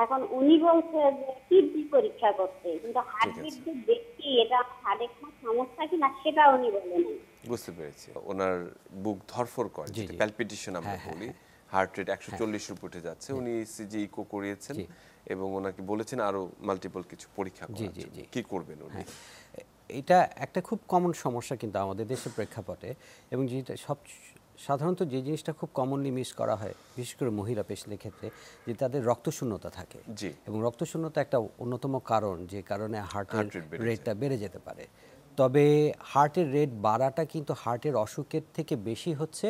এখন উনি বলছে যে কিডনি পরীক্ষা করতে, কিন্তু হার্টবিট যে দেখি এটা হার্টে কোনো সমস্যা কিনা সেটা উনি বলেন। বুঝতে পেরেছি। ওনার বুক ধরফর করে, জি, যেটা জি। প্যালপিটেশন আমরা বলি, হার্ট রেট 140 এর উপর উঠে যাচ্ছে। উনি ইসিজি ইকো করিয়েছেন জি। এবং ওনাকে বলেছেন আরো মাল্টিপল কিছু পরীক্ষা জি, করার জি, জন্য। জি। কি করবেন উনি? এটা একটা খুব কমন সমস্যা কিন্তু আমাদের দেশের প্রেক্ষাপটে, এবং যেটা সাধারণত যে জিনিসটা খুব কমনলি মিস করা হয় বিশেষ করে মহিলা পেশেন্টের ক্ষেত্রে, যে তাদের রক্তশূন্যতা থাকে। জি। এবং রক্তশূন্যতা একটা অন্যতম কারণ যে কারণে হার্টের হার্ট রেট বেড়ে রেটটা বেড়ে যেতে পারে। তবে হার্টের রেট বাড়াটা কিন্তু হার্টের অসুখের থেকে বেশি হচ্ছে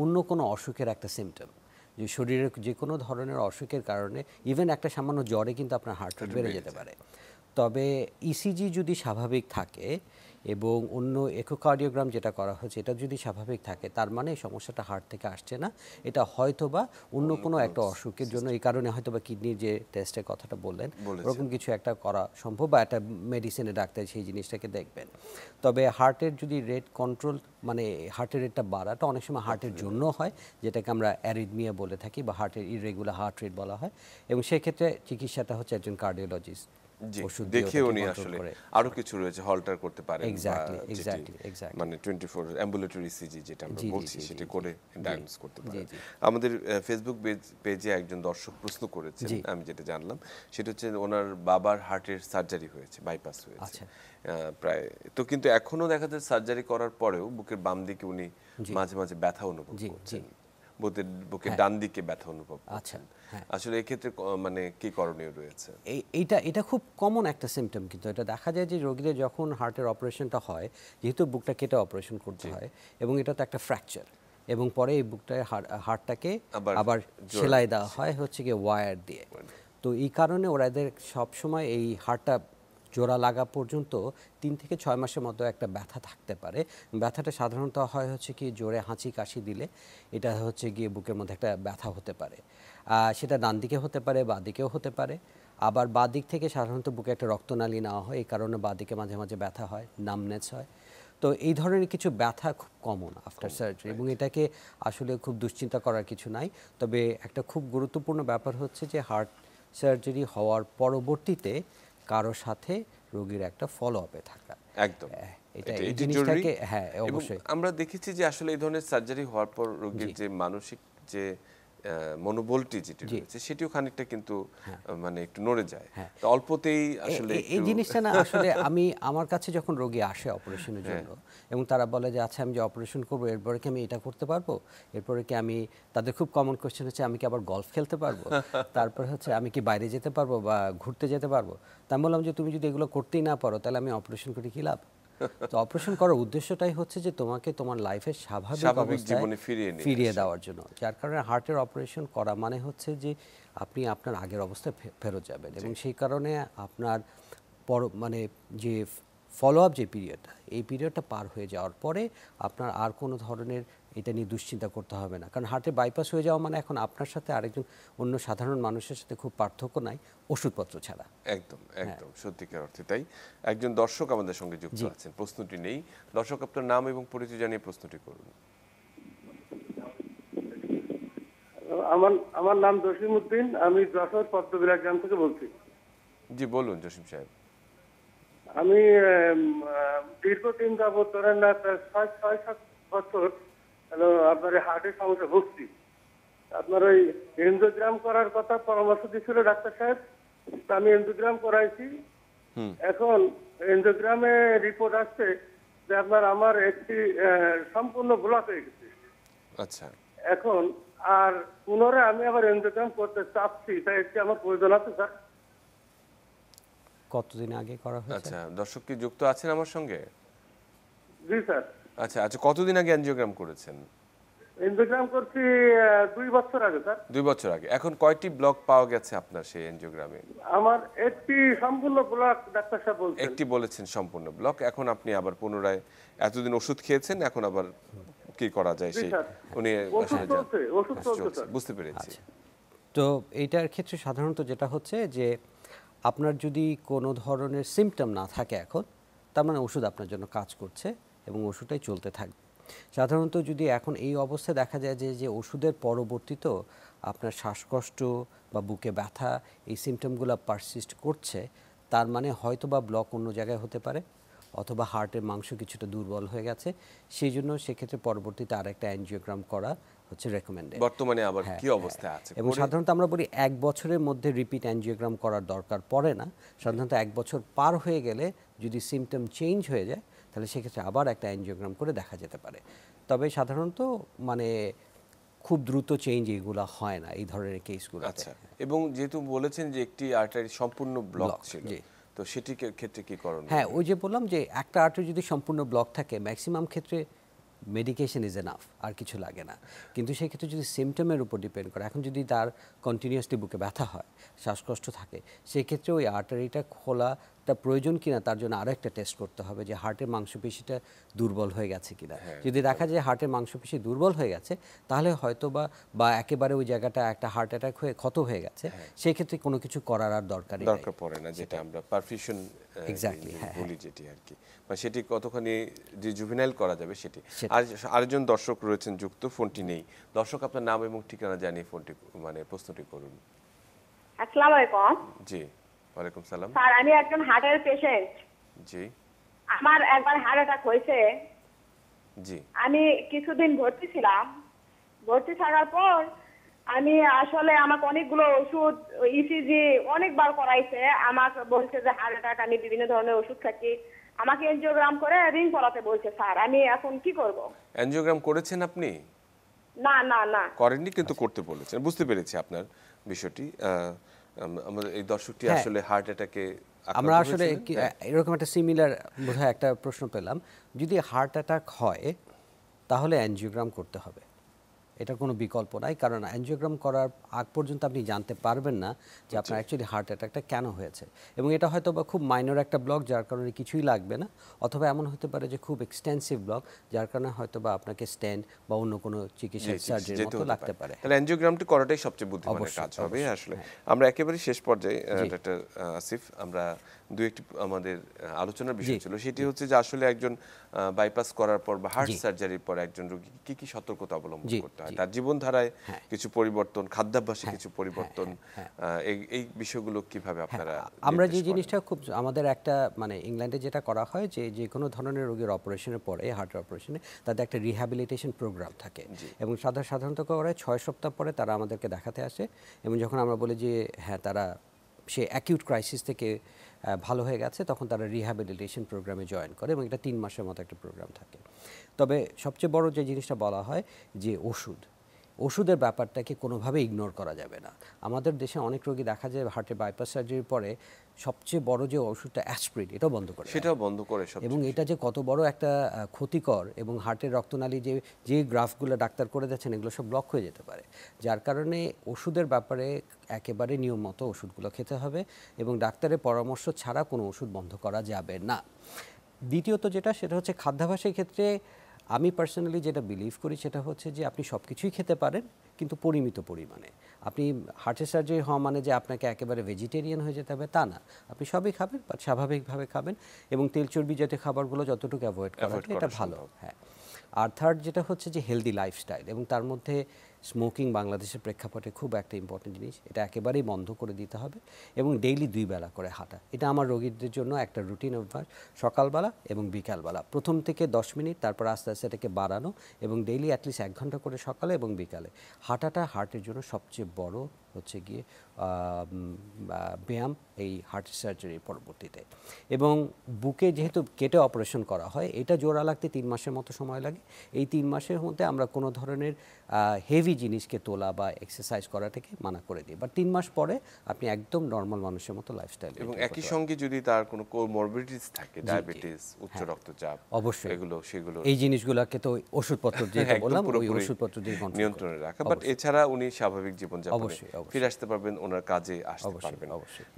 অন্য কোনো অসুখের একটা সিমটম। যে শরীরের যে কোনো ধরনের অসুখের কারণে ইভেন একটা সামান্য জ্বরে কিন্তু আপনার হার্ট রেট বেড়ে যেতে পারে। তবে ইসিজি যদি স্বাভাবিক থাকে এবং অন্য ইকোকার্ডিওগ্রাম যেটা করা হচ্ছে এটা যদি স্বাভাবিক থাকে, তার মানে এই সমস্যাটা হার্ট থেকে আসছে না, এটা হয়তোবা অন্য কোনো একটা অসুখের জন্য, এই কারণে হয়তোবা কিডনির যে টেস্টের কথাটা বললেন ওরকম কিছু একটা করা সম্ভব, বা একটা মেডিসিনে ডাক্তার সেই জিনিসটাকে দেখবেন। তবে হার্টের যদি রেট কন্ট্রোল, মানে হার্টের রেটটা বাড়াটা অনেক সময় হার্টের জন্য হয়, যেটাকে আমরা অ্যারিথমিয়া বলে থাকি বা হার্টের ইররেগুলার হার্ট রেট বলা হয়, এবং সেক্ষেত্রে চিকিৎসাটা হচ্ছে একজন কার্ডিওলজিস্ট জি, ওষুধ দেখে দিয়ে উনি ওটাকে আসলে control করে। আরো কিছু রয়েছে, হল্টার করতে পারেন বা Exactly, যেটি exactly, exactly. মানে 24 অ্যাম্বুলেটরি ইসিজি যেটা আমরা জি, জি, বলছি জি, সেটা জি, করে ডায়াগনোস করতে পারেন। জি। আমাদের ফেসবুক পেজে একজন দর্শক প্রশ্ন করেছেন, জি। আমি যেটা জানলাম সেটা হচ্ছে ওনার বাবার হার্টের সার্জারি হয়েছে, বাইপাস হয়েছে আচ্ছা। প্রায় তো, কিন্তু এখনো দেখা যায় সার্জারি করার পরেও বুকের বাম দিকে উনি মাঝে মাঝে ব্যথা অনুভব জি, করছেন, জি। বুকের ডান দিকে ব্যথা অনুভব আচ্ছা, করছেন। হ্যাঁ। আসলে এক্ষেত্রে মানে কি করণীয় রয়েছে? এটা খুব কমন একটা সিমটম, কিন্তু এটা দেখা যায় যে রোগীদের যখন হার্টের অপারেশনটা হয়, যেহেতু বুকটা কেটে অপারেশন করতে হয় এবং এটা তো একটা ফ্র্যাকচার, এবং পরে এই বুকটায় হার্টটাকে আবার সেলাই দেওয়া হয় হচ্ছে গিয়ে ওয়্যার দিয়ে। তো এই কারণে ওরাদের সবসময় এই হার্টটা জোড়া লাগা পর্যন্ত 3 থেকে 6 মাসের মতো একটা ব্যথা থাকতে পারে। ব্যথাটা সাধারণত হয় হচ্ছে কি জোরে হাঁচি কাশি দিলে এটা হচ্ছে গিয়ে বুকের মধ্যে একটা ব্যথা হতে পারে। সেটা ডান দিকে হতে পারে, বাঁ দিকেও হতে পারে। আবার বাঁ দিক থেকে সাধারণত বুকে একটা রক্তনালী নেওয়া হয়, এই কারণে বাঁ দিকে মাঝে মাঝে ব্যথা হয়, নামনেস হয়। তো এই ধরনের কিছু ব্যথা খুব কমন আফটার সার্জারি, এবং এটাকে আসলে খুব দুশ্চিন্তা করার কিছু নাই। তবে একটা খুব গুরুত্বপূর্ণ ব্যাপার হচ্ছে যে হার্ট সার্জারি হওয়ার পরবর্তীতে কারো সাথে রোগীর একটা ফলো আপে থাকা। একদম, এটা এই এটি জিনিসটাকে, জরুরি। হ্যাঁ এবং অবশ্যই আমরা দেখেছি যে আসলে এই ধরনের সার্জারি হওয়ার পর রোগীর যে মানসিক যে মনোবলটি যেটি রয়েছে সেটিও খানিকটা কিন্তু মানে একটু নড়ে যায়। তো অল্পতেই আসলে এই জিনিসটা না আসলে আমার কাছে যখন রোগী আসে অপারেশনের জন্য এবং তারা বলে যে আচ্ছা আমি যে অপারেশন করবো এরপরে কি আমি এটা করতে পারবো, এরপরে কি আমি, তাদের খুব কমন কোয়েশ্চেন হচ্ছে আমি কি আবার গলফ খেলতে পারবো, তারপর হচ্ছে আমি কি বাইরে যেতে পারবো বা ঘুরতে যেতে পারবো। তা আমি বললাম যে তুমি যদি এগুলো করতেই না পারো তাহলে আমি অপারেশন করে কি লাভ। তো অপারেশন করার উদ্দেশ্যটাই হচ্ছে যে তোমাকে তোমার লাইফের স্বাভাবিক জীবনে ফিরিয়ে দেওয়ার জন্য। যার কারণে হার্টের অপারেশন করা মানে হচ্ছে যে আপনি আপনার আগের অবস্থায় ফেরত যাবেন, এবং সেই কারণে আপনার মানে যে ফলো আপ যে পিরিয়ডটা, এই পিরিয়ডটা পার হয়ে যাওয়ার পরে আপনার আর কোনো ধরনের এটা নিয়ে দুশ্চিন্তা করতে হবে না। কারণ হার্টে বাইপাস হয়ে যাওয়া মানে এখন আপনার সাথে আরেকজন অন্য সাধারণ মানুষের সাথে খুব পার্থক্য নাই ওষুধপত্র ছাড়া। একদম একদম সত্যিকার অর্থে তাই। একজন দর্শক আমাদের সঙ্গে যুক্ত আছেন, প্রশ্নটি নেই। দর্শক আপনার নাম এবং পরিচয় জানিয়ে প্রশ্নটি করুন। আমার নাম জসিম উদ্দিন, আমি যশোর পদ্মবিলা গ্রাম থেকে বলছি। জি বলুন জসিম সাহেব। আমি দীর্ঘদিন যাবত ধরেন না 6-7 বছর আপনার হার্টের সমস্যা ভুগছি। আপনার ওই এনজিওগ্রাম করার কথা পরামর্শ দিয়েছিল ডাক্তার সাহেব, আমি এনজিওগ্রাম করাইছি। এখন এনজিওগ্রামে রিপোর্ট আসছে যে আমার একটি সম্পূর্ণ ব্লক হয়ে গেছে। আচ্ছা, এখন আর পুনরায় আমি আবার এনজিওগ্রাম করতে চাচ্ছি, তাই একটি আমার প্রয়োজন আছে স্যার। কতদিন আগে করা হয়েছে? আচ্ছা, দর্শক কি যুক্ত আছেন আমার সঙ্গে? জি স্যার। আচ্ছা আচ্ছা, কতদিন আগে এনজিওগ্রাম করেছেন? এনজিওগ্রাম করছি 2 বছর আগে স্যার। 2 বছর আগে। এখন কয়টি ব্লক পাওয়া গেছে আপনার সেই এনজিওগ্রামে? আমার একটি সম্পূর্ণ ব্লক ডাক্তার সাহেব বলছেন। একটি বলেছেন সম্পূর্ণ ব্লক। এখন আপনি আবার পুনরায় এতদিন ওষুধ খেয়েছেন, এখন আবার কি করা যায় সেই উনি আসলে ওষুধ চলছে। বুঝতে পেরেছি। তো এইটার ক্ষেত্রে সাধারণত যেটা হচ্ছে যে আপনার যদি কোনো ধরনের সিমটম না থাকে এখন, তার মানে ওষুধ আপনার জন্য কাজ করছে এবং ওষুধটাই চলতে থাকবে। সাধারণত যদি এখন এই অবস্থায় দেখা যায় যে ওষুধের পরবর্তীতেও আপনার শ্বাসকষ্ট বা বুকে ব্যথা এই সিমটমগুলো পারসিস্ট করছে, তার মানে হয়তো বা ব্লক অন্য জায়গায় হতে পারে, অথবা হার্টের মাংস কিছুটা দুর্বল হয়ে গেছে, সেই জন্য সেক্ষেত্রে পরবর্তীতে আরেকটা অ্যানজিওগ্রাম করা হচ্ছে রেকমেন্ডেড। বর্তমানে আবার কি অবস্থায় আছে? এবং সাধারণত আমরা বলি 1 বছরের মধ্যে রিপিট অ্যানজিওগ্রাম করার দরকার পড়ে না। সাধারণত 1 বছর পার হয়ে গেলে যদি সিমটম চেঞ্জ হয়ে যায় তাহলে সেক্ষেত্রে আবার একটা অ্যানজিওগ্রাম করে দেখা যেতে পারে। তবে সাধারণত মানে খুব দ্রুত চেঞ্জ এগুলো হয় না এই ধরনের কেসগুলোতে। আচ্ছা, এবং যেহেতু বলেছেন যে একটি আর্টারি সম্পূর্ণ ব্লক ছিল, জি। তো সেটির ক্ষেত্রে কি করণীয়? হ্যাঁ, ওই যে বললাম যে একটা আর্টারি যদি সম্পূর্ণ ব্লক থাকে ম্যাক্সিমাম ক্ষেত্রে মেডিকেশন ইজ এনাফ, আর কিছু লাগে না। কিন্তু সেই ক্ষেত্রে যদি সিমটমের উপর ডিপেন্ড করে, এখন যদি তার কন্টিনিউয়াসলি বুকে ব্যথা হয়, শ্বাসকষ্ট থাকে, সেই ক্ষেত্রে ওই আর্টারিটা খোলাটা প্রয়োজন কিনা তার জন্য আরও একটা টেস্ট করতে হবে যে হার্টের মাংসপেশিটা দুর্বল হয়ে গেছে কিনা। যদি দেখা যায় হার্টের মাংসপেশি দুর্বল হয়ে গেছে তাহলে হয়তো বা একেবারে ওই জায়গাটা একটা হার্ট অ্যাটাক হয়ে ক্ষত হয়ে গেছে, সেই ক্ষেত্রে কোনো কিছু করার আর দরকারই নেই। দরকার পড়ে না, যেটা আমরা পারফিউশন বলি যেটি আর কি, মানে সেটি কতখানি যে জুভেনাইল করা যাবে সেটি। আর আরেকজন দর্শক রয়েছেন যুক্ত, ফোনটি নেই। দর্শক, আপনার নাম এবং ঠিকানা জানিয়ে ফোনটি মানে প্রশ্নটি করুন। আসসালামু আলাইকুম। জি, ওয়ালাইকুম সালাম। স্যার, আমি একজন হার্টের পেশেন্ট। জি আমার একবার হার্ট অ্যাটাক হয়েছে। জি। আমি কিছুদিন ভর্তি ছিলাম। ভর্তি থাকার পর আমি আসলে আমাকে অনেকগুলো ওষুধ, ইসিজি অনেকবার করাইছে। আমাকে বলছে যে হার্ট অ্যাটাক, আমি বিভিন্ন ধরনের ওষুধ খাচ্ছি। আমাকে এনজিওগ্রাম করে রিং করাতে বলছে। স্যার, আমি এখন কি করব? অ্যানজিওগ্রাম করেছেন আপনি? না না না, করেননি, কিন্তু করতে বলেছেন। বুঝতে পেরেছি আপনার বিষয়টি। আমাদের এই দর্শকটি আসলে হার্ট অ্যাটাকে আমরা আসলে এরকম একটা সিমিলার বোধহয় একটা প্রশ্ন পেলাম। যদি হার্ট অ্যাটাক হয় তাহলে অ্যানজিওগ্রাম করতে হবে, এটার কোনো বিকল্প নাই। কারণ অ্যানজিওগ্রাম করার আগ পর্যন্ত আপনি জানতে পারবেন না যে আপনার অ্যাকচুয়ালি হার্ট অ্যাটাকটা কেন হয়েছে। এবং এটা হয়তো বা খুব মাইনর একটা ব্লক যার কারণে কিছুই লাগবে না, অথবা এমন হতে পারে যে খুব এক্সটেন্সিভ ব্লক যার কারণে হয়তো বা আপনাকে স্ট্যান্ড বা অন্য কোনো চিকিৎসা সার্জারির মতো লাগতে পারে। তাহলে অ্যানজিওগ্রামটি করাটাই সবচেয়ে বুদ্ধিমানের কাজ হবে আসলে। আমরা একেবারে শেষ পর্যায়ে ডক্টর আসিফ, আমরা দু একটি আমাদের আলোচনার বিষয় ছিল, সেটি হচ্ছে যে আসলে একজন বাইপাস করার পর বা হার্ট সার্জারির পর একজন রোগী কি কি সতর্কতা অবলম্বন করতে হয়, তার জীবনধারায় কিছু পরিবর্তন, খাদ্যাভ্যাসে কিছু পরিবর্তন, এই বিষয়গুলো কিভাবে আপনারা? আমরা যে জিনিসটা খুব আমাদের একটা মানে ইংল্যান্ডে যেটা করা হয় যে কোনো ধরনের রোগীর অপারেশনের পরে, হার্টের অপারেশনে তাদের একটা রিহ্যাবিলিটেশন প্রোগ্রাম থাকে এবং সাধারণত করা হয় 6 সপ্তাহ পরে তারা আমাদেরকে দেখাতে আসে। এবং যখন আমরা বলি যে হ্যাঁ তারা সে অ্যাকিউট ক্রাইসিস থেকে ভালো হয়ে গেছে, তখন তারা রিহ্যাবিলিটেশন প্রোগ্রামে জয়েন করে এবং এটা 3 মাসের মতো একটা প্রোগ্রাম থাকে। তবে সবচেয়ে বড় যে জিনিসটা বলা হয় যে ওষুধের ব্যাপারটাকে কোনোভাবে ইগনোর করা যাবে না। আমাদের দেশে অনেক রোগী দেখা যায় হার্টের বাইপাস সার্জারির পরে সবচেয়ে বড় যে ওষুধটা অ্যাসপ্রিন, এটাও বন্ধ করে, সেটাও বন্ধ করে এবং এটা যে কত বড় একটা ক্ষতিকর, এবং হার্টের রক্তনালী যে গ্রাফগুলো ডাক্তার করে দিচ্ছেন এগুলো সব ব্লক হয়ে যেতে পারে। যার কারণে ওষুধের ব্যাপারে একেবারে নিয়ম মতো ওষুধগুলো খেতে হবে এবং ডাক্তারের পরামর্শ ছাড়া কোনো ওষুধ বন্ধ করা যাবে না। দ্বিতীয়ত সেটা হচ্ছে খাদ্যাভ্যাসের ক্ষেত্রে আমি পার্সোনালি যেটা বিলিভ করি সেটা হচ্ছে যে আপনি সব কিছুই খেতে পারেন, কিন্তু পরিমিত পরিমাণে। আপনি হার্টের সার্জারি হওয়া মানে যে আপনাকে একেবারে ভেজিটেরিয়ান হয়ে যেতে হবে তা না, আপনি সবই খাবেন, বাট স্বাভাবিকভাবে খাবেন এবং তেল চর্বি জাতীয় খাবারগুলো যতটুকু অ্যাভয়েড করা যায় এটা ভালো। হ্যাঁ, আর থার্ড যেটা হচ্ছে যে হেলদি লাইফস্টাইল, এবং তার মধ্যে স্মোকিং বাংলাদেশের প্রেক্ষাপটে খুব একটা ইম্পর্টেন্ট জিনিস, এটা একেবারেই বন্ধ করে দিতে হবে এবং ডেইলি 2 বেলা করে হাঁটা, এটা আমার রোগীদের জন্য একটা রুটিন অভ্যাস। সকালবেলা এবং বিকালবেলা প্রথম থেকে 10 মিনিট, তারপর আস্তে আস্তে এটাকে বাড়ানো এবং ডেইলি অ্যাটলিস্ট 1 ঘন্টা করে সকালে এবং বিকালে হাঁটাটা হার্টের জন্য সবচেয়ে বড় হচ্ছে গিয়ে ব্যায়াম এই হার্ট সার্জারির পরবর্তীতে। এবং বুকে যেহেতু কেটে অপারেশন করা হয়, এটা জোড়া লাগতে 3 মাসের মতো সময় লাগে। এই 3 মাসের মধ্যে আমরা কোনো ধরনের হেভি জিনিসকে তোলা বা এক্সারসাইজ করা থেকে মানা করে দিই, বা 3 মাস পরে আপনি একদম নর্মাল মানুষের মতো লাইফস্টাইল। এবং একই সঙ্গে যদি তার কোনো কোমরবিডিটিস থাকে, ডায়াবেটিস, উচ্চ রক্তচাপ, অবশ্যই সেগুলো এই জিনিসগুলোকে তো ওষুধপত্র দিয়ে বললাম, ওই ওষুধপত্র দিয়ে নিয়ন্ত্রণে রাখা। বাট এছাড়া উনি স্বাভাবিক জীবনযাপনে ফিরে আসতে পারবেন, ওনার কাজে আসতে পারবেন।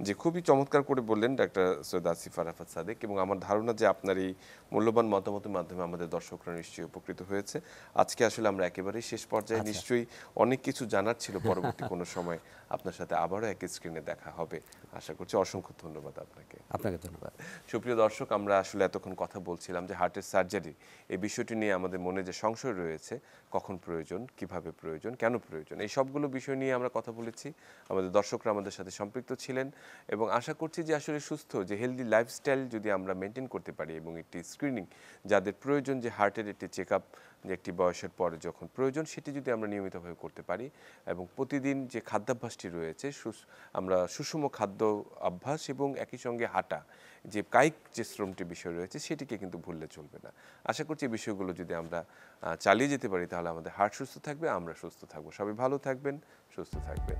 যে খুবই চমৎকার করে বললেন ডাক্তার সৈয়দ আসিফ আরাফাত সাদেক, এবং আমার ধারণা যে আপনার এই মূল্যবান মতামতের মাধ্যমে আমাদের দর্শকরা নিশ্চয়ই উপকৃত হয়েছে। আজকে আসলে আমরা একেবারেই শেষ পর্যায়ে, নিশ্চয়ই অনেক কিছু জানার ছিল। পরবর্তী কোনো সময় আপনার সাথে আবারও এক স্ক্রিনে দেখা হবে আশা করছি। অসংখ্য ধন্যবাদ আপনাকে। আপনাকে ধন্যবাদ। সুপ্রিয় দর্শক, আমরা আসলে এতক্ষণ কথা বলছিলাম যে হার্টের সার্জারি, এই বিষয়টি নিয়ে আমাদের মনে যে সংশয় রয়েছে, কখন প্রয়োজন, কিভাবে প্রয়োজন, কেন প্রয়োজন, এই সবগুলো বিষয় নিয়ে আমরা কথা বলেছি। ফেলছি। আমাদের দর্শকরা আমাদের সাথে সম্পৃক্ত ছিলেন এবং আশা করছি যে আসলে সুস্থ যে হেলদি লাইফস্টাইল যদি আমরা মেনটেন করতে পারি এবং একটি স্ক্রিনিং যাদের প্রয়োজন যে হার্টের একটি চেক আপ যে একটি বয়সের পরে যখন প্রয়োজন সেটি যদি আমরা নিয়মিতভাবে করতে পারি এবং প্রতিদিন যে খাদ্যাভ্যাসটি রয়েছে আমরা সুষম খাদ্য অভ্যাস এবং একই সঙ্গে হাঁটা যে কায়িক যে শ্রমটি বিষয় রয়েছে সেটিকে কিন্তু ভুললে চলবে না। আশা করছি এই বিষয়গুলো যদি আমরা চালিয়ে যেতে পারি তাহলে আমাদের হার্ট সুস্থ থাকবে, আমরা সুস্থ থাকবো। সবাই ভালো থাকবেন, সুস্থ থাকবেন।